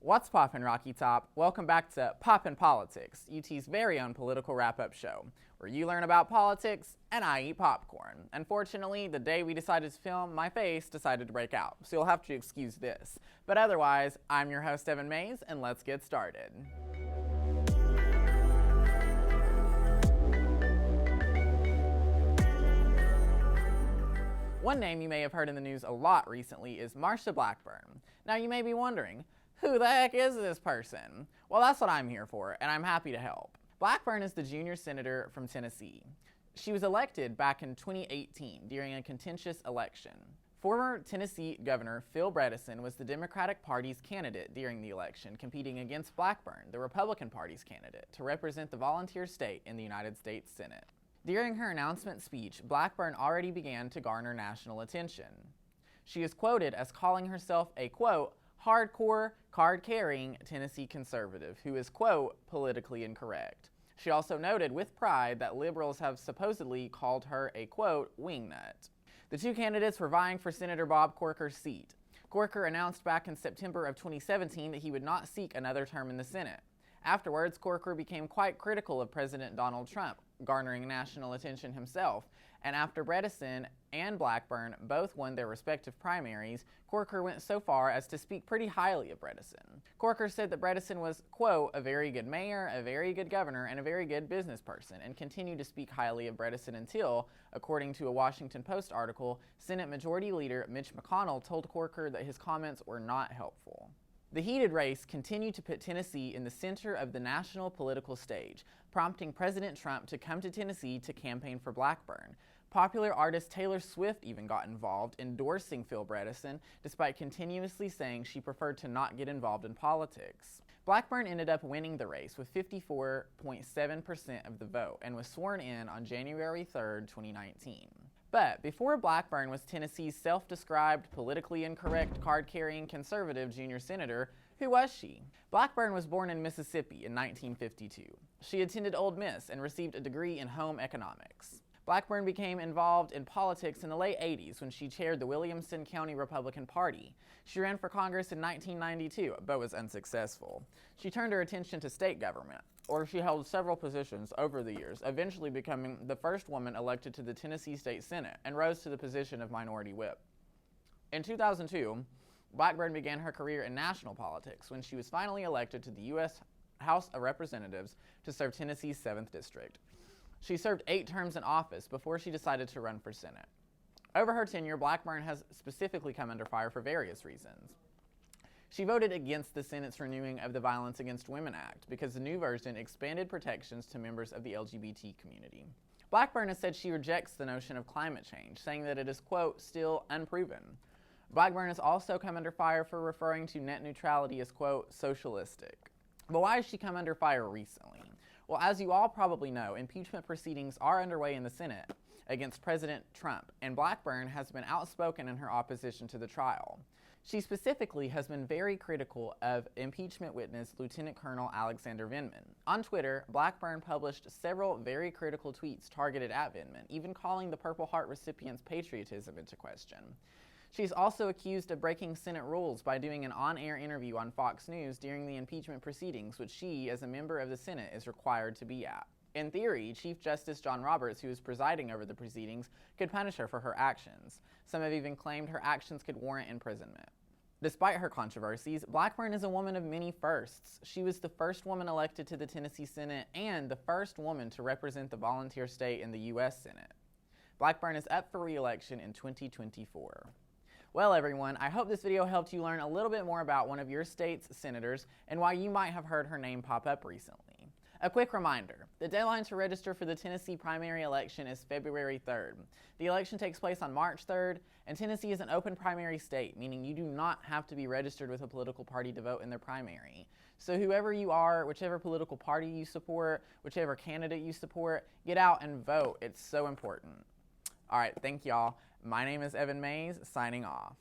What's poppin', Rocky Top? Welcome back to Poppin Politics, UT's very own political wrap-up show, where you learn about politics and I eat popcorn. Unfortunately, the day we decided to film, my face decided to break out, so you'll have to excuse this. But otherwise, I'm your host, Evan Mays, and let's get started. One name you may have heard in the news a lot recently is Marsha Blackburn. Now you may be wondering, who the heck is this person? Well, that's what I'm here for, and I'm happy to help. Blackburn is the junior senator from Tennessee. She was elected back in 2018 during a contentious election. Former Tennessee Governor Phil Bredesen was the Democratic Party's candidate during the election, competing against Blackburn, the Republican Party's candidate, to represent the volunteer state in the United States Senate. During her announcement speech, Blackburn already began to garner national attention. She is quoted as calling herself a, quote, hardcore, card-carrying Tennessee conservative who is, quote, politically incorrect. She also noted with pride that liberals have supposedly called her a, quote, wingnut. The two candidates were vying for Senator Bob Corker's seat. Corker announced back in September of 2017 that he would not seek another term in the Senate. Afterwards, Corker became quite critical of President Donald Trump, garnering national attention himself, and after Bredesen and Blackburn both won their respective primaries, Corker went so far as to speak pretty highly of Bredesen. Corker said that Bredesen was, quote, a very good mayor, a very good governor, and a very good business person, and continued to speak highly of Bredesen until, according to a Washington Post article, Senate Majority Leader Mitch McConnell told Corker that his comments were not helpful. The heated race continued to put Tennessee in the center of the national political stage, prompting President Trump to come to Tennessee to campaign for Blackburn. Popular artist Taylor Swift even got involved, endorsing Phil Bredesen, despite continuously saying she preferred to not get involved in politics. Blackburn ended up winning the race with 54.7% of the vote and was sworn in on January 3, 2019. But before Blackburn was Tennessee's self-described, politically incorrect, card-carrying conservative junior senator, who was she? Blackburn was born in Mississippi in 1952. She attended Ole Miss and received a degree in home economics. Blackburn became involved in politics in the late 80s when she chaired the Williamson County Republican Party. She ran for Congress in 1992, but was unsuccessful. She turned her attention to state government, or she held several positions over the years, eventually becoming the first woman elected to the Tennessee State Senate and rose to the position of Minority Whip. In 2002, Blackburn began her career in national politics when she was finally elected to the U.S. House of Representatives to serve Tennessee's 7th District. She served 8 terms in office before she decided to run for Senate. Over her tenure, Blackburn has specifically come under fire for various reasons. She voted against the Senate's renewing of the Violence Against Women Act because the new version expanded protections to members of the LGBT community. Blackburn has said she rejects the notion of climate change, saying that it is, quote, still unproven. Blackburn has also come under fire for referring to net neutrality as, quote, socialistic. But why has she come under fire recently? Well, as you all probably know, impeachment proceedings are underway in the Senate against President Trump, and Blackburn has been outspoken in her opposition to the trial. She specifically has been very critical of impeachment witness Lieutenant Colonel Alexander Vindman. On Twitter, Blackburn published several very critical tweets targeted at Vindman, even calling the Purple Heart recipient's patriotism into question. She's also accused of breaking Senate rules by doing an on-air interview on Fox News during the impeachment proceedings, which she, as a member of the Senate, is required to be at. In theory, Chief Justice John Roberts, who is presiding over the proceedings, could punish her for her actions. Some have even claimed her actions could warrant imprisonment. Despite her controversies, Blackburn is a woman of many firsts. She was the first woman elected to the Tennessee Senate and the first woman to represent the volunteer state in the U.S. Senate. Blackburn is up for re-election in 2024. Well, everyone, I hope this video helped you learn a little bit more about one of your state's senators and why you might have heard her name pop up recently. A quick reminder, the deadline to register for the Tennessee primary election is February 3rd. The election takes place on March 3rd, and Tennessee is an open primary state, meaning you do not have to be registered with a political party to vote in their primary. So whoever you are, whichever political party you support, whichever candidate you support, get out and vote. It's so important. All right, thank y'all. My name is Evan Mays, signing off.